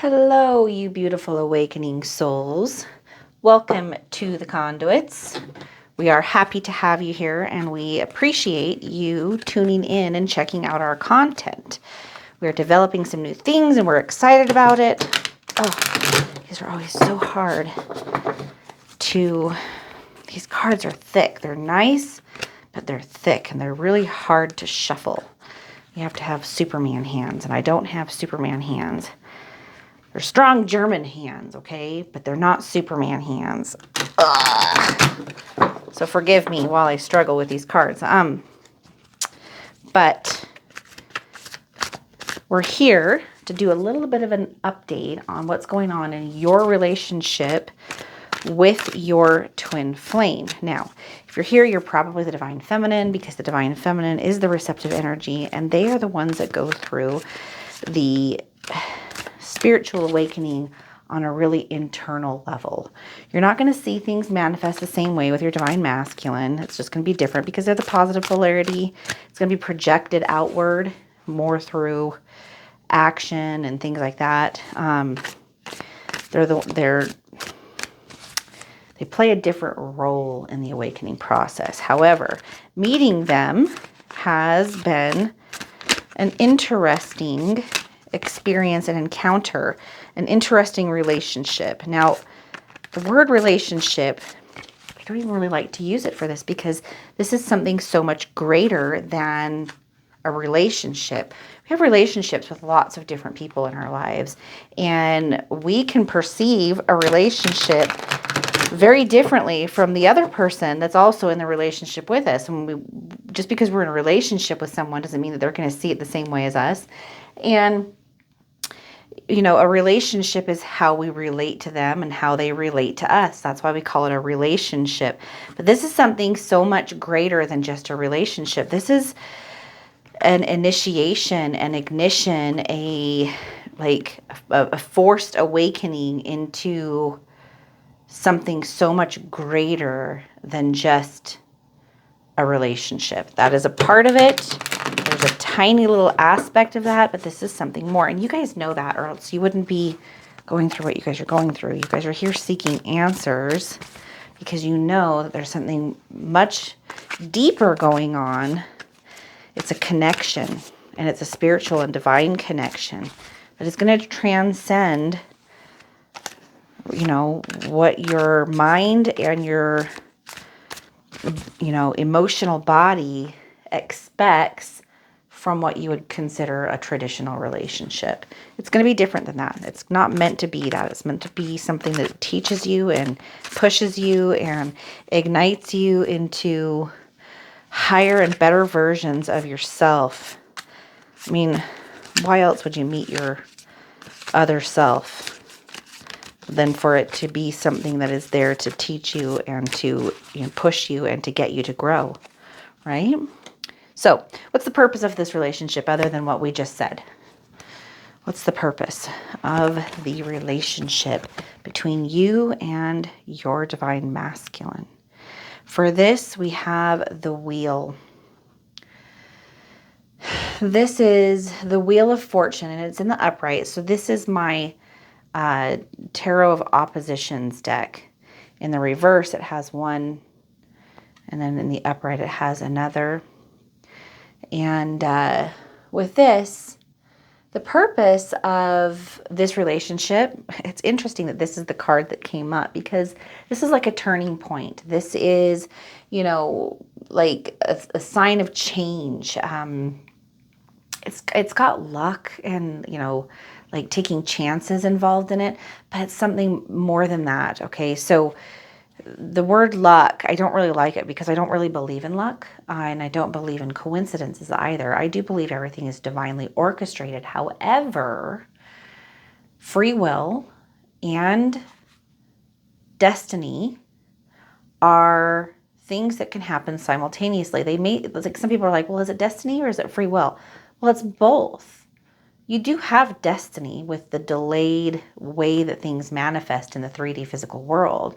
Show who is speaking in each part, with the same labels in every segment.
Speaker 1: Hello, you beautiful awakening souls. Welcome to the Conduits. We are happy to have you here and we appreciate you tuning in and checking out our content. We're developing some new things and we're excited about it. Oh, these are always so hard these cards are thick. They're nice, but they're thick and they're really hard to shuffle. You have to have Superman hands, and I don't have Superman hands. They're strong German hands, okay? But they're not Superman hands. Ugh. So forgive me while I struggle with these cards. But we're here to do a little bit of an update on what's going on in your relationship with your twin flame. Now, if you're here, you're probably the divine feminine, because the divine feminine is the receptive energy, and they are the ones that go through the spiritual awakening on a really internal level. You're not going to see things manifest the same way with your divine masculine. It's just going to be different because they're the positive polarity. It's going to be projected outward more through action and things like that. They play a different role in the awakening process. However, meeting them has been an interesting experience and encounter, an interesting relationship. Now, the word relationship, I don't even really like to use it for this because this is something so much greater than a relationship. We have relationships with lots of different people in our lives, and we can perceive a relationship very differently from the other person that's also in the relationship with us. And just because we're in a relationship with someone doesn't mean that they're going to see it the same way as us. And a relationship is how we relate to them and how they relate to us. That's why we call it a relationship. But this is something so much greater than just a relationship. This is an initiation, an ignition, a forced awakening into something so much greater than just a relationship. That is a part of it. There's a tiny little aspect of that, but this is something more. And you guys know that, or else you wouldn't be going through what you guys are going through. You guys are here seeking answers because you know that there's something much deeper going on. It's a connection, and it's a spiritual and divine connection that is going to transcend what your mind and your emotional body expects from what you would consider a traditional relationship. It's going to be different than that. It's not meant to be that. It's meant to be something that teaches you and pushes you and ignites you into higher and better versions of yourself. I mean, why else would you meet your other self than for it to be something that is there to teach you and to push you and to get you to grow, right? So what's the purpose of this relationship other than what we just said? What's the purpose of the relationship between you and your divine masculine? For this, we have the wheel. This is the Wheel of Fortune, and it's in the upright. So this is my Tarot of Oppositions deck. In the reverse, it has one, and then in the upright, it has another. And with this, the purpose of this relationship, it's interesting that this is the card that came up because this is like a turning point. This is, like a sign of change. It's got luck and, like taking chances involved in it, but it's something more than that, okay? So the word luck, I don't really like it because I don't really believe in luck, and I don't believe in coincidences either. I do believe everything is divinely orchestrated. However, free will and destiny are things that can happen simultaneously. Like some people are like, well, is it destiny or is it free will? Well, it's both. You do have destiny with the delayed way that things manifest in the 3D physical world.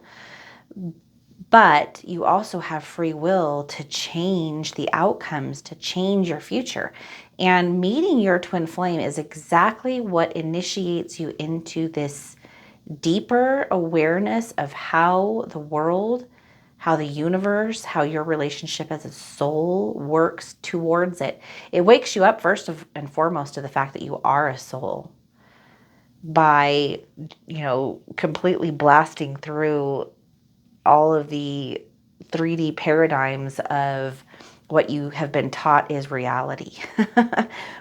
Speaker 1: But you also have free will to change the outcomes, to change your future. And meeting your twin flame is exactly what initiates you into this deeper awareness of how the world, how the universe, how your relationship as a soul works towards it. It wakes you up first and foremost to the fact that you are a soul by, completely blasting through all of the 3D paradigms of what you have been taught is reality,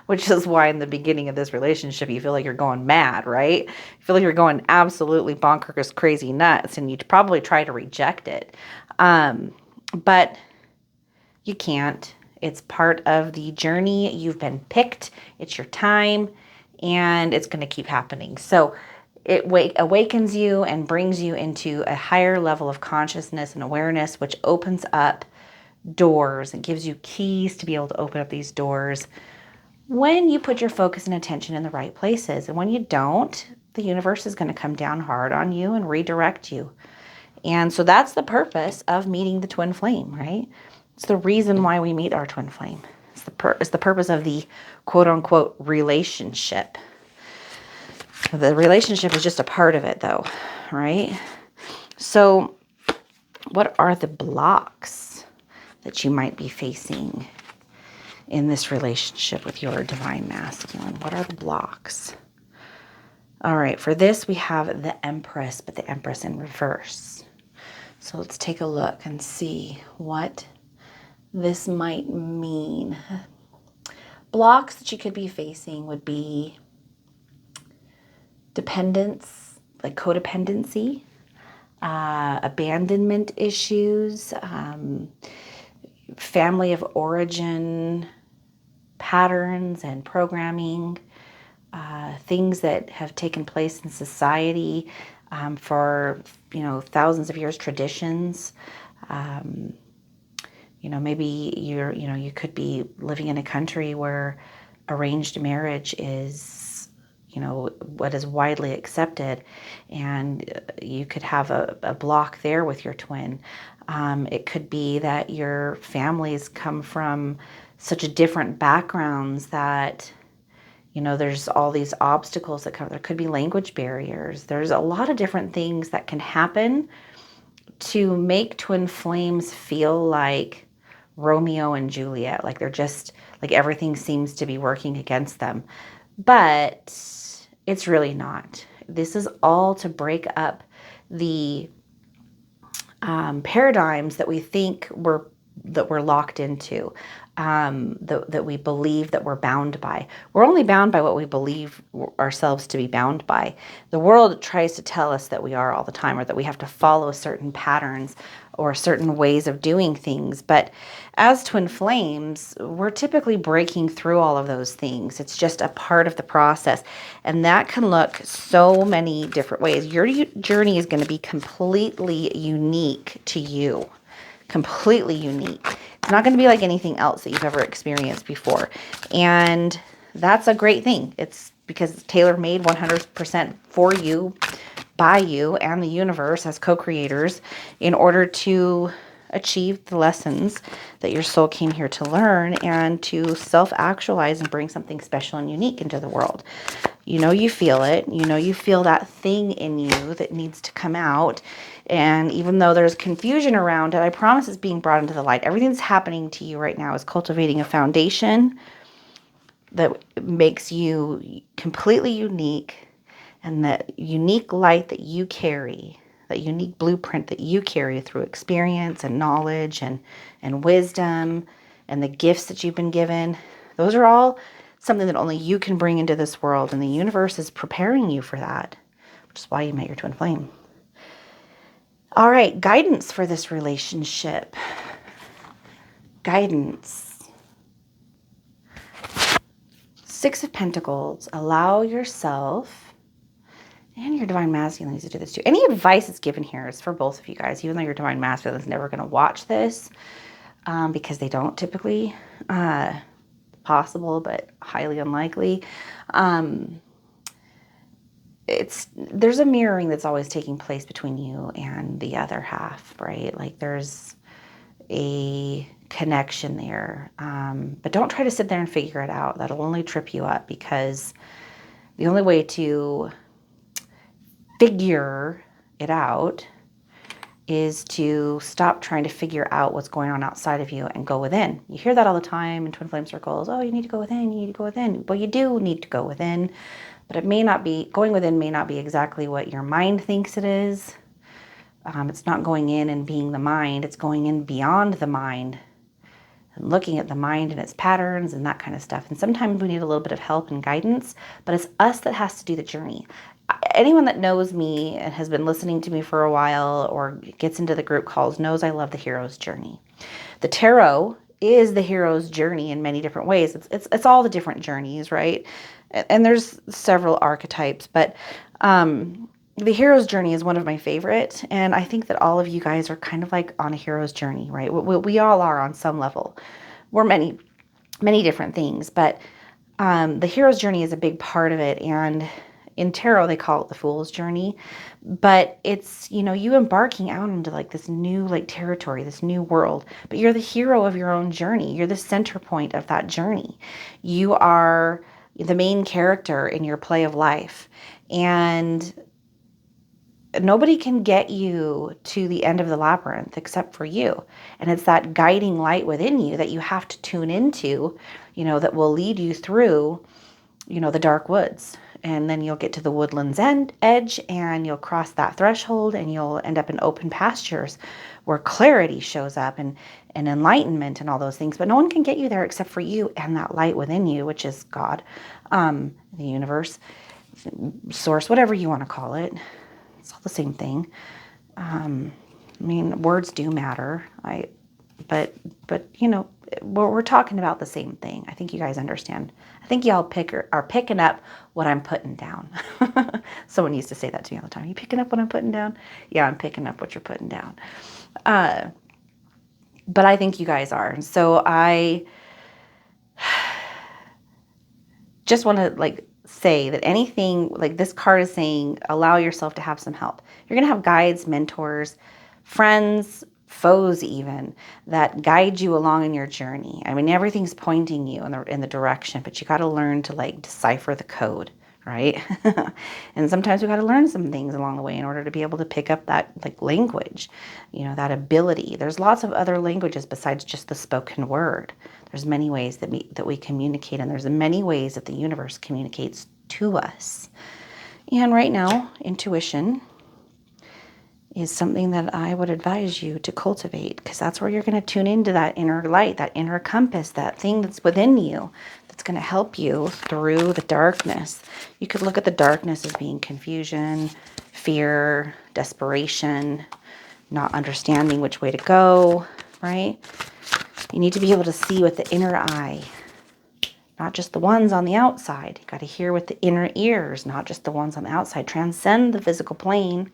Speaker 1: which is why in the beginning of this relationship, you feel like you're going mad, right? You feel like you're going absolutely bonkers, crazy nuts, and you probably try to reject it. But you can't. It's part of the journey. You've been picked. It's your time, and it's going to keep happening. So it awakens you and brings you into a higher level of consciousness and awareness, which opens up doors and gives you keys to be able to open up these doors when you put your focus and attention in the right places. And when you don't, the universe is going to come down hard on you and redirect you. And so that's the purpose of meeting the twin flame, right? It's the reason why we meet our twin flame. It's the purpose of the quote unquote relationship. The relationship is just a part of it though, right? So what are the blocks that you might be facing in this relationship with your divine masculine? What are the blocks? All right, for this we have the Empress, but the Empress in reverse. So let's take a look and see what this might mean. Blocks that you could be facing would be dependence, like codependency, abandonment issues, family of origin patterns and programming, things that have taken place in society for thousands of years, traditions. Maybe you could be living in a country where arranged marriage is what is widely accepted, and you could have a block there with your twin. It could be that your families come from such different backgrounds that there's all these obstacles that come. There could be language barriers. There's a lot of different things that can happen to make twin flames feel like Romeo and Juliet, like they're just like everything seems to be working against them. But it's really not. This is all to break up the paradigms that we think we're locked into, that we believe that we're bound by. We're only bound by what we believe ourselves to be bound by. The world tries to tell us that we are all the time, or that we have to follow certain patterns or certain ways of doing things. But as twin flames, we're typically breaking through all of those things. It's just a part of the process. And that can look so many different ways. Your journey is going to be completely unique to you. Completely unique. It's not going to be like anything else that you've ever experienced before. And that's a great thing. It's because it's tailor-made 100% for you, by you, and the universe as co-creators in order to achieve the lessons that your soul came here to learn and to self-actualize and bring something special and unique into the world. You feel it. You feel that thing in you that needs to come out. And even though there's confusion around it, I promise it's being brought into the light. Everything that's happening to you right now is cultivating a foundation that makes you completely unique, and that unique light that you carry, that unique blueprint that you carry through experience and knowledge and wisdom and the gifts that you've been given. Those are all something that only you can bring into this world, and the universe is preparing you for that, which is why you met your twin flame. All right, guidance for this relationship. Guidance. 6 of Pentacles. Allow yourself, and your divine masculine needs to do this too. Any advice that's given here is for both of you guys, even though your divine masculine is never going to watch this, because they don't typically, possible but highly unlikely. there's a mirroring that's always taking place between you and the other half, right? Like there's a connection there. But don't try to sit there and figure it out. That'll only trip you up, because the only way to figure it out is to stop trying to figure out what's going on outside of you and go within. You hear that all the time in twin flame circles. Oh, you need to go within, you need to go within. Well, you do need to go within, but it may not be, going within may not be exactly what your mind thinks it is. It's not going in and being the mind, it's going in beyond the mind and looking at the mind and its patterns and that kind of stuff. And sometimes we need a little bit of help and guidance, but it's us that has to do the journey. Anyone that knows me and has been listening to me for a while or gets into the group calls knows I love the hero's journey. The tarot is the hero's journey in many different ways. It's all the different journeys, right? And there's several archetypes, but the hero's journey is one of my favorite. And I think that all of you guys are kind of like on a hero's journey, right? We all are on some level. We're many, many different things, but the hero's journey is a big part of it. And in tarot, they call it the fool's journey, but it's, you embarking out into like this new like territory, this new world, but you're the hero of your own journey. You're the center point of that journey. You are the main character in your play of life, and nobody can get you to the end of the labyrinth except for you. And it's that guiding light within you that you have to tune into, that will lead you through, the dark woods. And then you'll get to the woodland's edge, and you'll cross that threshold, and you'll end up in open pastures where clarity shows up and enlightenment and all those things. But no one can get you there except for you and that light within you, which is God, the universe, source, whatever you want to call it. It's all the same thing. Words do matter. But we're talking about the same thing. I think you guys understand. I think y'all are picking up what I'm putting down. Someone used to say that to me all the time. You picking up what I'm putting down? Yeah, I'm picking up what you're putting down. But I think you guys are. So I just want to say that anything like this card is saying, allow yourself to have some help. You're going to have guides, mentors, friends, foes even, that guide you along in your journey. Everything's pointing you in the direction, but you got to learn to decipher the code, right? And sometimes we got to learn some things along the way in order to be able to pick up that language, that ability. There's lots of other languages besides just the spoken word. There's many ways that we communicate, and there's many ways that the universe communicates to us. And right now, intuition is something that I would advise you to cultivate, because that's where you're going to tune into that inner light, that inner compass, that thing that's within you that's going to help you through the darkness. You could look at the darkness as being confusion, fear, desperation, not understanding which way to go, right? You need to be able to see with the inner eye, not just the ones on the outside. You got to hear with the inner ears, not just the ones on the outside. Transcend the physical plane.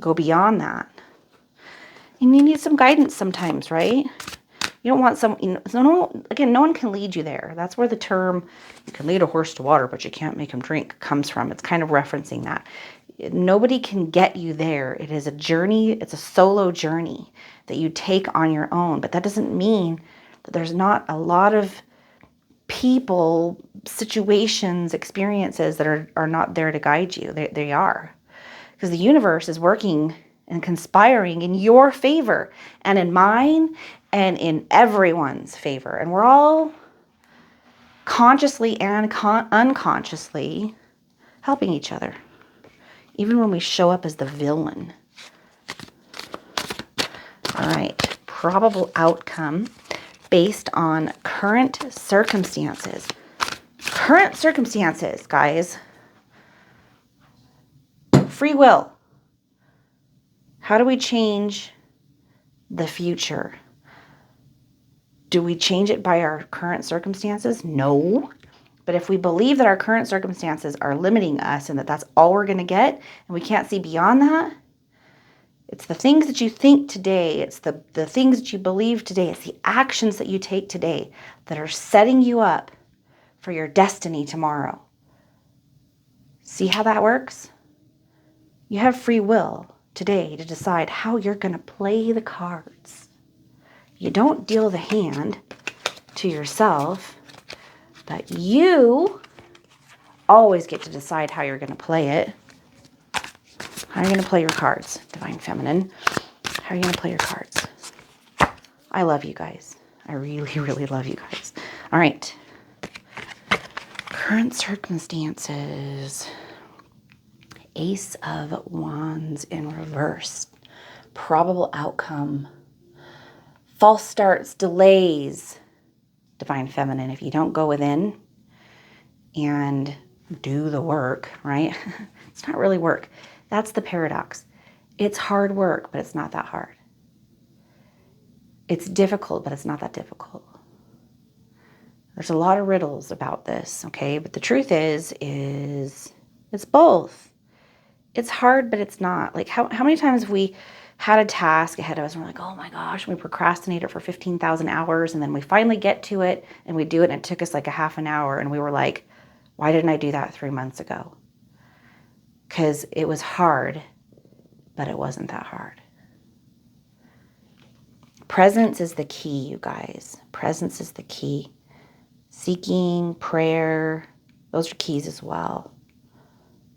Speaker 1: Go beyond that. And you need some guidance sometimes, right? You don't want no one can lead you there. That's where the term, you can lead a horse to water, but you can't make him drink, comes from. It's kind of referencing that. Nobody can get you there. It is a journey. It's a solo journey that you take on your own. But that doesn't mean that there's not a lot of people, situations, experiences that are not there to guide you. They are. Because the universe is working and conspiring in your favor and in mine and in everyone's favor. And we're all consciously and unconsciously helping each other, even when we show up as the villain. All right, probable outcome based on current circumstances. Current circumstances, guys. Free will. How do we change the future? Do we change it by our current circumstances? No. But if we believe that our current circumstances are limiting us and that that's all we're going to get and we can't see beyond that, it's the things that you think today, it's the things that you believe today, it's the actions that you take today that are setting you up for your destiny tomorrow. See how that works? You have free will today to decide how you're going to play the cards. You don't deal the hand to yourself, but you always get to decide how you're going to play it. How are you going to play your cards, Divine Feminine? How are you going to play your cards? I love you guys. I really, really love you guys. All right. Current circumstances. Ace of Wands in reverse. Probable outcome. False starts, delays. Divine Feminine, if you don't go within and do the work, right? It's not really work. That's the paradox. It's hard work, but it's not that hard. It's difficult, but it's not that difficult. There's a lot of riddles about this, okay? But the truth is it's both. It's hard, but it's not. Like how many times have we had a task ahead of us and we're like, oh my gosh, we procrastinated for 15,000 hours and then we finally get to it and we do it and it took us like a half an hour and we were like, why didn't I do that 3 months ago? Because it was hard, but it wasn't that hard. Presence is the key, you guys. Presence is the key. Seeking, prayer, those are keys as well.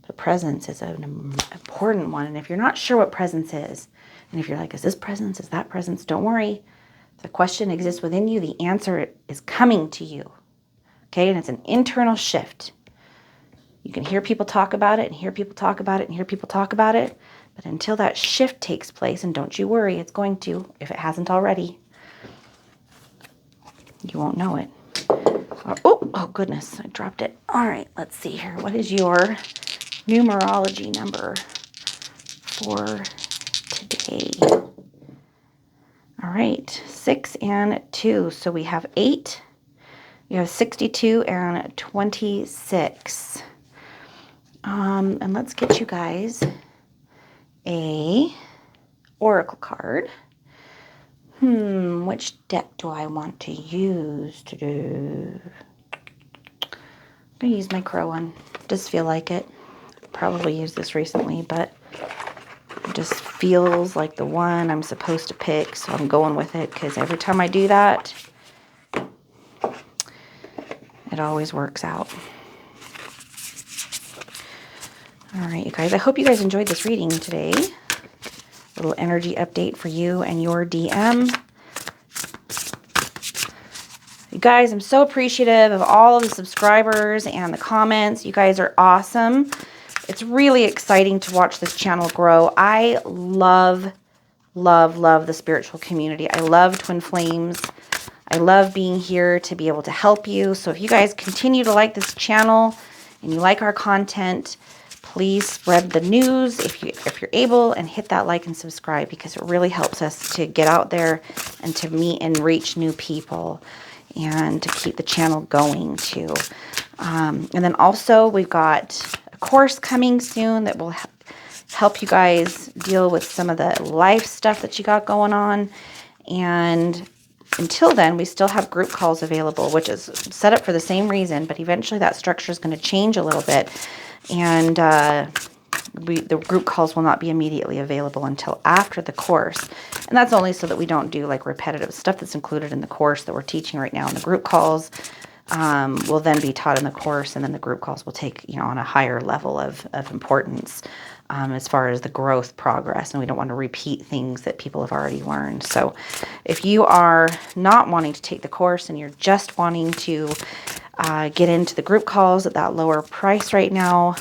Speaker 1: But presence is an important one. And if you're not sure what presence is, and if you're like, is this presence, is that presence? Don't worry. The question exists within you. The answer is coming to you. Okay, and it's an internal shift. You can hear people talk about it and hear people talk about it and hear people talk about it. But until that shift takes place, and don't you worry, it's going to, if it hasn't already, you won't know it. Oh goodness, I dropped it. All right, let's see here. What is your numerology number for today? All right, 6 and 2. So we have 8. You have 62 and 26. And let's get you guys a oracle card. Which deck do I want to use to do? I'm going to use my crow one. Just feel like it. Probably used this recently, but it just feels like the one I'm supposed to pick, so I'm going with it because every time I do that, it always works out. All right, you guys, I hope you guys enjoyed this reading today. Little energy update for you and your DM. You guys, I'm so appreciative of all of the subscribers and the comments. You guys are awesome. It's really exciting to watch this channel grow. I love, love, love the spiritual community. I love Twin Flames. I love being here to be able to help you. So if you guys continue to like this channel and you like our content, please spread the news if you're able and hit that like and subscribe because it really helps us to get out there and to meet and reach new people and to keep the channel going too. And then also we've got a course coming soon that will help you guys deal with some of the life stuff that you got going on. And until then, we still have group calls available, which is set up for the same reason, but eventually that structure is going to change a little bit. And the group calls will not be immediately available until after the course. And that's only so that we don't do like repetitive stuff that's included in the course that we're teaching right now. And the group calls will then be taught in the course, and then the group calls will take, on a higher level of importance as far as the growth progress. And we don't want to repeat things that people have already learned. So if you are not wanting to take the course and you're just wanting to get into the group calls at that lower price right now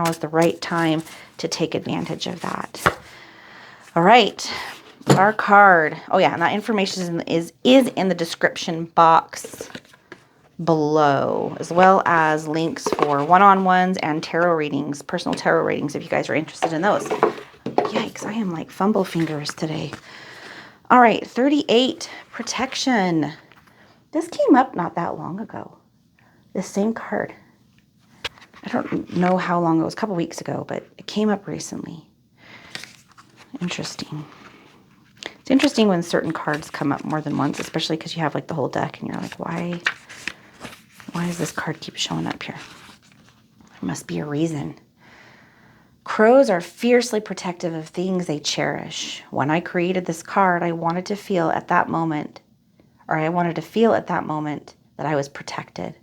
Speaker 1: is the right time to take advantage of that. All right, our card. Oh yeah, and that information is in the description box below, as well as links for one-on-ones and tarot readings, personal tarot readings, if you guys are interested in those. Yikes, I am like fumble fingers today. All right, 38, protection. This came up not that long ago. This same card. I don't know how long it was, a couple weeks ago, but it came up recently. Interesting. It's interesting when certain cards come up more than once, especially because you have like the whole deck and you're like, why does this card keep showing up here? There must be a reason. Crows are fiercely protective of things they cherish. When I created this card, I wanted to feel at that moment that I was protected.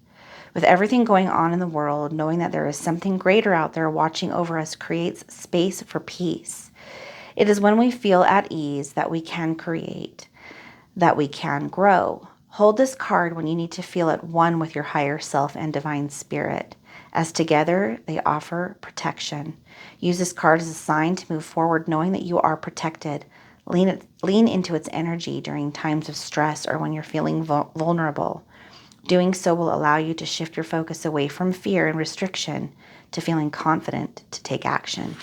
Speaker 1: With everything going on in the world, knowing that there is something greater out there watching over us creates space for peace. It is when we feel at ease that we can create, that we can grow. Hold this card when you need to feel at one with your higher self and divine spirit, as together they offer protection. Use this card as a sign to move forward, knowing that you are protected. Lean into its energy during times of stress or when you're feeling vulnerable. Doing so will allow you to shift your focus away from fear and restriction to feeling confident to take action.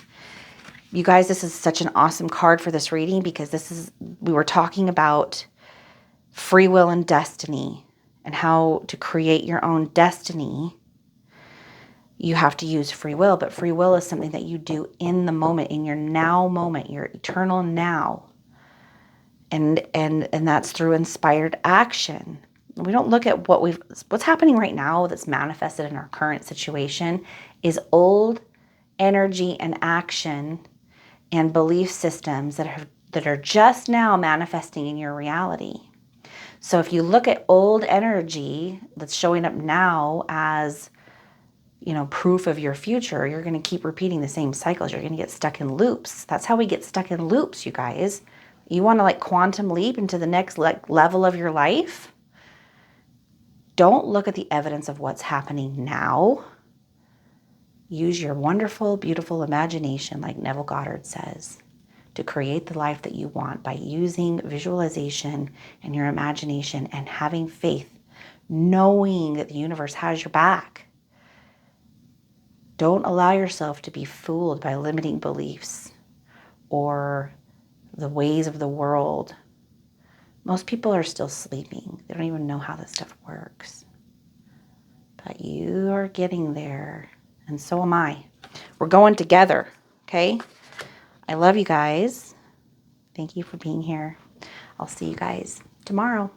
Speaker 1: You guys, this is such an awesome card for this reading because we were talking about free will and destiny and how to create your own destiny. You have to use free will, but free will is something that you do in the moment, in your now moment, your eternal now. And that's through inspired action. We don't look at what's happening right now that's manifested in our current situation is old energy and action and belief systems that are just now manifesting in your reality. So if you look at old energy that's showing up now as, proof of your future, you're going to keep repeating the same cycles. You're going to get stuck in loops. That's how we get stuck in loops, you guys. You want to quantum leap into the next level of your life? Don't look at the evidence of what's happening now. Use your wonderful, beautiful imagination, like Neville Goddard says, to create the life that you want by using visualization and your imagination and having faith, knowing that the universe has your back. Don't allow yourself to be fooled by limiting beliefs or the ways of the world. Most people are still sleeping. They don't even know how this stuff works. But you are getting there, and so am I. We're going together, okay? I love you guys. Thank you for being here. I'll see you guys tomorrow.